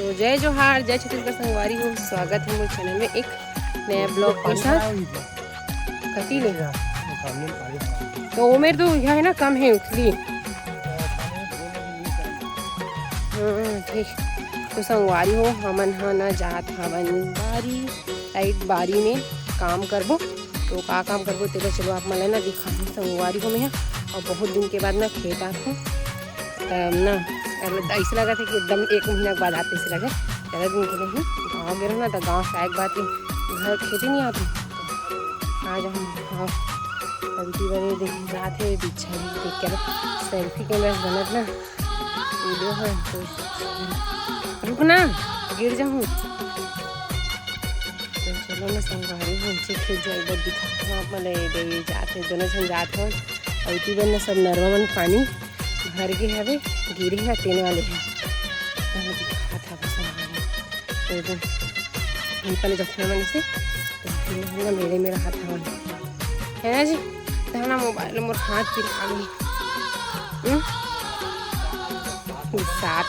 तो जय जोहार, जय छत्तीसगढ़ संगवारी हो। स्वागत है मेरे चैनल में एक नया ब्लॉग के साथ। कटी ले तो उम्र तो यह है ना कम है इसलिए। हाँ ठीक। तो संगवारी हो हमन हा ना जात हवन बारी लाइट बारी में काम करबो। तो का काम करबो तेरा चलो आप मला ना दिखा संगवारी हो मैं और बहुत दिन के बाद ना खेत आत हूँ ना। ऐसा लगा था कि एकदम 1 महीना के बाद आते ऐसे लगे ज़्यादा दिन के नहीं। गाँव गए ना तो गाँव से एक बात घर खेती नहीं आती आज हम हाँ अभी बड़े देख जाते पीछे देख कर सेल्फी कैमरा बनत ना वीडियो है तो रुक ना गिर जाऊँ। तो चलो ना संगवारी नीचे खेत जाए बार दिखा आप मतलब जाते दोनों जन जाते हो अवती बन सब नरवा मन पानी भर के हवे गिरे है तेने वाले हैं दिखा था संगवारी तो पहले जखना मन से तो ना मेरा हाथ हवन है ना जी। तो मोबाइल मोर हाथ पिरा गई 7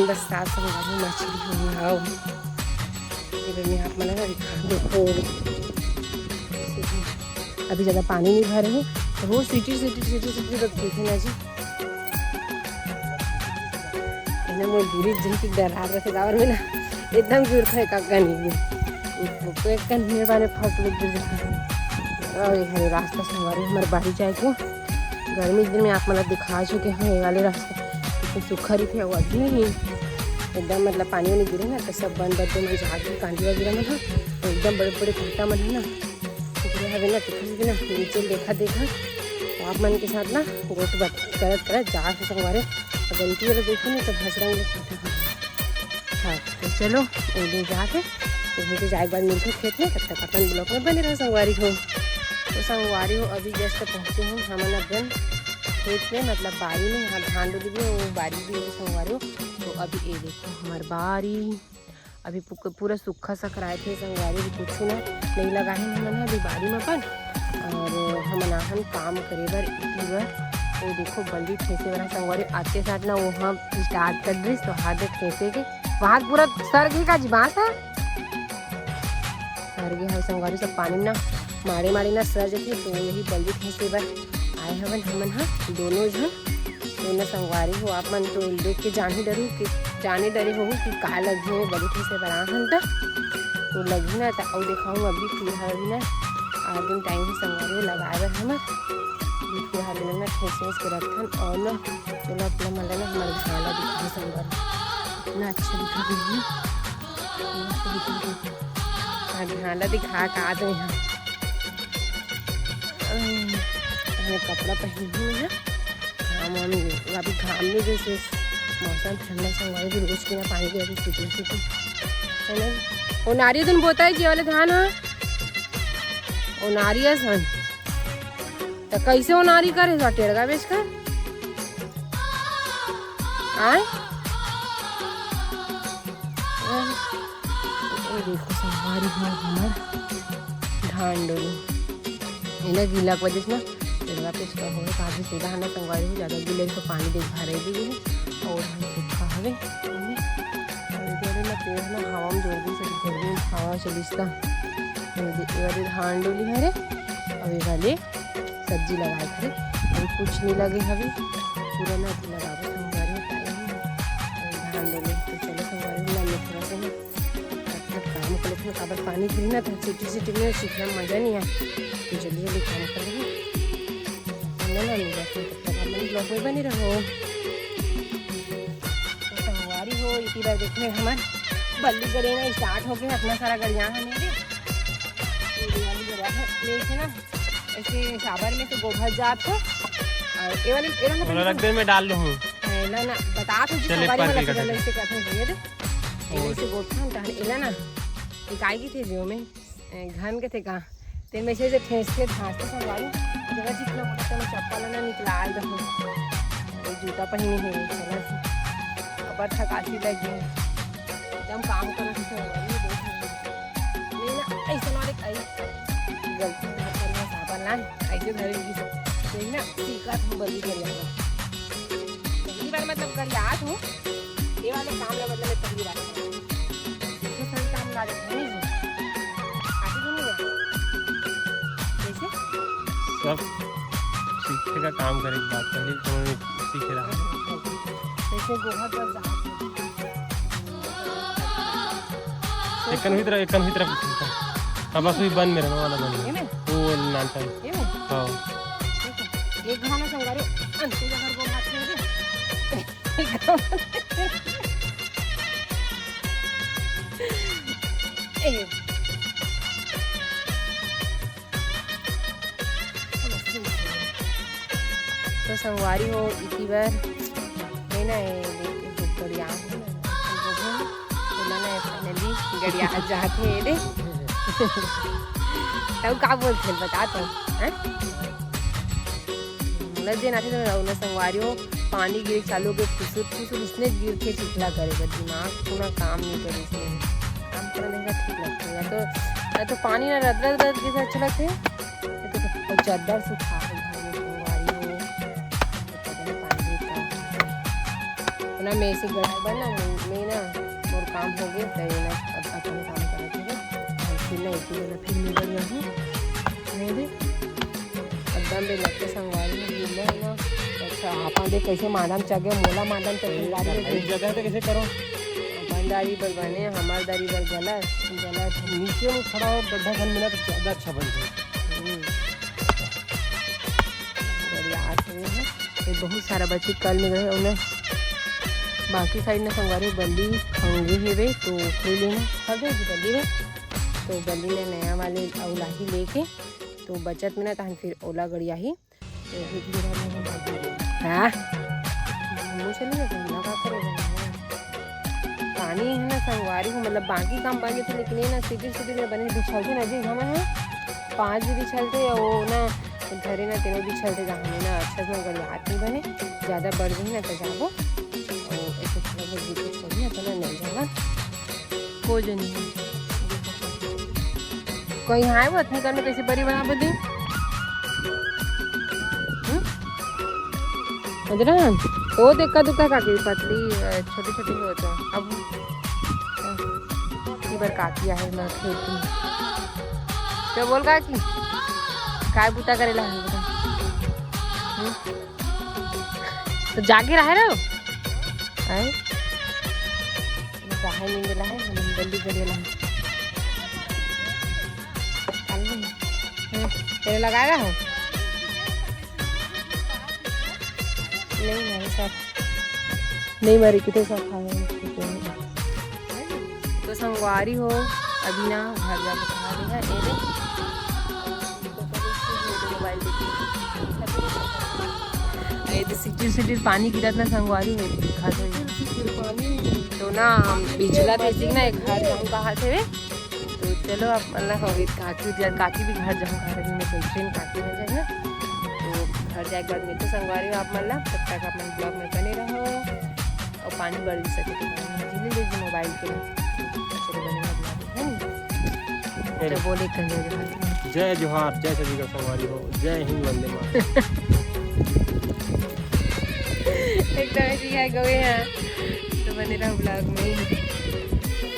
बस 7 संगवारी मछली हुई आओ में हाथ मना दिखा देखो। अभी ज़्यादा पानी नहीं भरे हैं तो वो सीटी रखती थी ना जी ना मोर दूरी जन की डरा रखे गावर में ना एकदम गिर था काका नहीं तो एक कन मेरे बारे फट लग गिर और ये रास्ता से हमारे हमारे बाड़ी जाए को गर्मी दिन में आप मतलब दिखा चुके हैं ये वाले रास्ते कितने सूखा रही थे वो अभी नहीं एकदम मतलब पानी वानी गिरे ना तो सब बंद बदे में जाके कांडी वगैरह में था तो एकदम बड़े बड़े घंटा मन है ना हवे ना टिकल ना नीचे देखा तो आप मन के साथ ना गोट करत जा के संगवारे गलती वाला देखो नहीं तो भसरंग हाँ। तो चलो एक दिन जाके तो जाए बाद मिलते खेत में तब तक अपन ब्लॉक में बने रहो संगवारी हो। तो संगवारी हो अभी जस्ट पहुँचे हूँ हम अपन खेत में मतलब बारी में यहाँ धान डोली भी वो बारी भी है संगवारी हो। तो अभी ये देखो हमारी बारी अभी पूरा सूखा सा कराए थे संगवारी भी कुछ ना नहीं लगा है हमने अभी बारी में अपन और हम नाहन काम करे बर इतनी बार तो देखो बल्ली ठेसे वाला संगवारी आते साथ ना वहाँ स्टार्ट कर दी तो हाथ ठेसे के वहाँ पूरा सर गई का जीवास है सर गए है संगवारी सब पानी में ना मारे ना सर जाती तो यही बल्ली ठेसे बर आए हवन हमन हाँ दोनों जन दोनों संगवारी हो आप मन तो देख के जाने डरे हो कि का लगे बड़ी ठेसे बड़ा हन तो लगी ना तो दिखाऊँ अभी फिलहाल ना आज दिन टाइम ही संगवारी लगाए बर हम फिलहाल ना ठेस के रखन और ना चलो अपना मतलब ना हमारे झाला दिखा संगवारी इतना अच्छा दिखा दी झाला दिखा का दो यहाँ कपड़ा पहनी हुई है घाम अभी घाम में जैसे मौसम ठंडा संगवारी भी रोज के ना पानी की अभी सीटी है ना। वो नारियल तुम बोता है जी वाले धान है वो नारियल सन तो कैसे वो नारी करे तो टेड़गा बेच कर आए देखो संगवारी हो हमार धान डोली ना गीला की वजह से ना टेड़गा पेच का हो काफ़ी सीधा है ना संगवारी हो ज़्यादा गीले तो पानी देख भरे दी और हम सूखा हवे ना पेड़ ना हवा में जोड़ दी सभी घर में हवा चलिसता वाले धान डोली हरे अभी वाले सब्जी लगाए थे अभी कुछ नहीं लगे हवे पूरा ना लगाओ संगवारी धान डोली तो चलो संगवारी में थोड़ा सा ना काम कर लेते काबर पानी गिरी ना था सिटी में सीखना मज़ा नहीं आया तो जल्दी काम कर लेंगे ना मिला तब तक आप ब्लॉग में बने रहो। तो संगवारी हो इसी बार देखो हमारे बल्ली गड़ेगा स्टार्ट हो गया अपना सारा गड़िया है मेरे है ना ऐसे साबर में तो गोबर जात हो और ये वाली रख दे में डाल लूँ ना ना बता तो जी संगवारी वाला फिर ऐसे करते हैं ये ऐसे गोठन तान एला ना इकाई की थे जो में घन के थे कहाँ तेल में से ठेस के घासते संगवारी जगह जितना बोलता मैं चप्पल ना निकला दो जूता पहनी है चला खबर था काशी लग गई एकदम काम करना संगवारी नहीं ना ऐसा ना गलती करना साबर ना ऐसे धरेगी ना सीखा तुम बल्ली कर जाएगा पहली बार मतलब कर याद हूँ ये वाले काम में मतलब मैं पहली बार ये सारे काम ला देते हैं नहीं आगे तो नहीं है कैसे सब सीखे का काम करे एक बात पहले तो सीखे रहा कैसे गोहा पर जा एकन ही तरफ अब बस भी बंद मेरा वाला बंद ये में वो नानटा ये में हां एक घाना संगारे अंते घर को हाथ में दे तो संगवारी हो इतनी बार नहीं ना गड़िया फाइनली गड़िया जाते रे तब का बोलते बता तो जे नाथे तो ना संगवारी हो पानी गिर चालू के फुसुर इसने गिर के चिखला करेगा दिमाग पूरा काम नहीं करे इसमें काम करने का ठीक लगता है या तो पानी ना रद जैसे अच्छा लगता है तो चादर सुखा ना मैं ऐसे गड़ा बना मैं ना मोर काम हो गया तो ये ना अब अपन काम करे थे फिर ना फिर मैं बढ़िया हूँ मेरे एकदम भी लगते संगवारी में गिरना है ना अच्छा आपा दे कैसे मादाम चगे मोला मादाम चगे लागे जगह पे कैसे करो बंदारी पर बने हमारदारी पर गलत नीचे में खड़ा हो गड्ढा खन मिला तो ज़्यादा अच्छा बनता है बढ़िया आते हैं ये बहुत सारा बच्चे कल में गए उन्हें बाकी साइड ना संगवारी बल्ली खंगी है वे तो कोई लेना खा गई बल्ली में तो बल्ली ने नया वाले औला ही लेके तो बचत में ना तहन फिर ओला गड़िया ही तो हाँ चलिए ना का करोगे पानी है ना संगवारी को मतलब बाकी काम बन जाते लेकिन ये ना सिटी में बने बिछलते ना जी हम है 5 भी बिछलते या वो ना घरे ना तेरे बिछलते जहाँ ना अच्छा से गड़िया हाथ नहीं बने ज़्यादा बढ़ गई ना तो जाबो ऐसे थोड़ा बहुत बीच छोड़िए तो नहीं जाएगा कोई जो नहीं कोई है वो इतनी करने कैसे बड़ी बना बदी वो देखा दुखा काकी पतली छोटी छोटी हो तो अब बार काकी है मैं खेती क्या बोल काकी काय बुता करेला है बता तो जाके रहे रहो आए बाहर नहीं मिला है हम जल्दी करेला तेरे लगाएगा हो नहीं मेरे साथ नहीं मरी कितने साथ खाए तो संगवारी हो अभी ना घर जा बता रही है ये तो सिटी पानी गिरा ना संगवारी में दिखा दो तो ना बिचला थे ना एक घर जाऊँ कहा थे तो चलो अब अल्लाह हो गई काकी भी घर जाऊँ कहा रही मैं ट्रेन काकी में जाएगा तो घर जाए के बाद मैं तो संगवारी हूँ आप मतलब तब तक आप ब्लॉग में बने रहो और पानी बढ़ भी सके तो झीले लीजिए मोबाइल के चलो बनेगा तो बोले कर जय जोहार जय सभी का संगवारी हो जय हिंद वंदे मातरम एकदम ऐसी है गए हैं तो बने रहो ब्लॉग में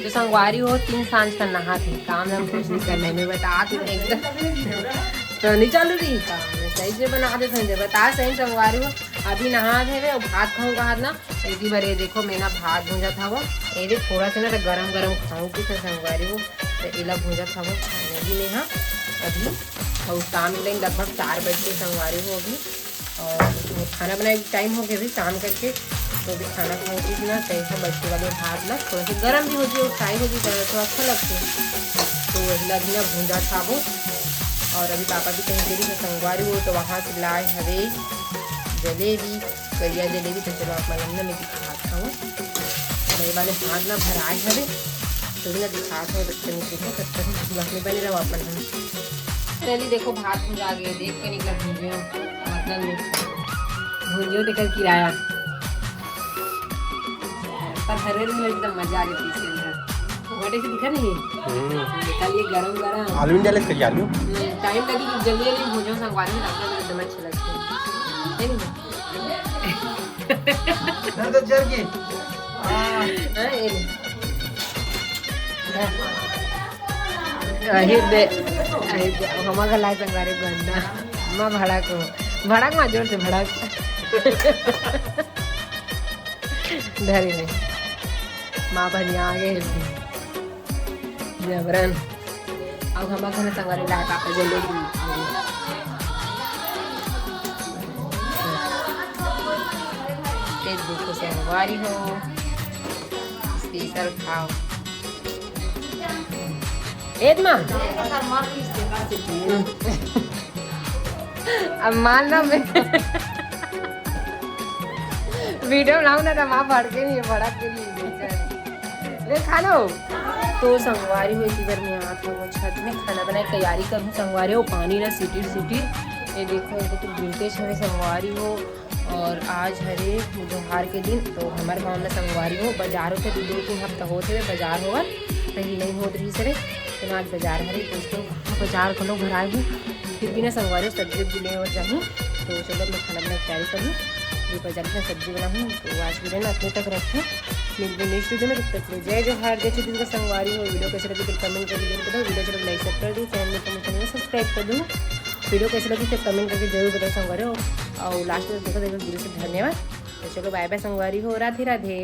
तो संगवारी हो 3 सांझ का नहा थे काम हम कुछ नहीं करने में बता एकदम तो नहीं चालू रही काम सही से बना देते हैं बता सही संगवारी हो अभी नहा थे वे भात खाऊँ कहा ना एक बार ये देखो मैंने भात भूंजा था वो ये थोड़ा सा ना तो गरम खाऊँ की संगवारी हो तो इला भूंजा था वो खाने भी नहीं हाँ अभी और शाम के लगभग 4 बजे संगवारी हो अभी और खाना बनाने का टाइम हो गया भी शाम करके तो भी खाना खाऊँगी ना तो ऐसा बच्चे वाले भात ना थोड़ा सा गर्म भी होती है फ्राई होती है तो अच्छा लगता है तो वही भी ना भूंजा था वो और अभी पापा भी कहीं गई है संगवारी हो तो वहाँ से लाए हवे जलेबी करिया जलेबी तो चलो आप मतलब मैं दिखा खाऊँ वही वाले भात ना भराए हवे तो भी ना दिखा खाओ बच्चे देखो तब तक में बने रहो अपन हम चलिए देखो भात भूंजा गए देख के निकला भूंजियो मतलब भूंजियो देखकर किराया पर हरे में एकदम मजा आ रही थी इसके अंदर घटे से दिखा नहीं निकालिए गरम आलू डाले इसके आलू टाइम लगी जल्दी जल्दी भूंजो संगवारी में रखना तो एकदम अच्छा लगता है ना तो जल के हमारा लाए संगारे गंदा माँ भड़क माँ जोर से भड़क धरी नहीं माँ बनिया आगे जबरन अब हमारे घर संगारे लाए पापा जलेबी फेसबुक को संगवारी हो स्पेशल खाओ एद माँ अब मानना मैं वीडियो बनाऊँ ना तो माँ भड़ के नहीं भड़क के नहीं ले खा लो तो संगवारी हो इसी बार मैं आता हूँ छत में खाना बनाए तैयारी करूँ संगवारी हो पानी ना सिटी ये देखो ये तो गिरते छवे संगवारी हो और आज हरे त्योहार के दिन तो हमारे गाँव में संगवारी हो बाजार होते 2-3 हफ्ता होते हुए बाजार होगा पहले नहीं होत रही सरे तो आज बाजार हरे तो उसको बाजार को लोग भराए हूँ फिर भी ना संगवारी सब्जी ले और जाऊँ तो चलो मैं खाना बनाने की तैयारी करूँ ये बाजार में सब्जी बनाऊँ तो आज भी ना अपने तक रखें मिलते नेक्स्ट वीडियो में तब तक जय जोहार जय दिन का संगवारी हो वीडियो कैसे लगी तो कमेंट करके जरूर बताओ वीडियो चलो लाइक कर दूँ चैनल में कमेंट सब्सक्राइब कर दूँ वीडियो कैसे लगी तो कमेंट करके जरूर बताओ संगवारी हो और लास्ट में देखो वीडियो से धन्यवाद तो चलो बाय बाय संगवारी हो राधे राधे।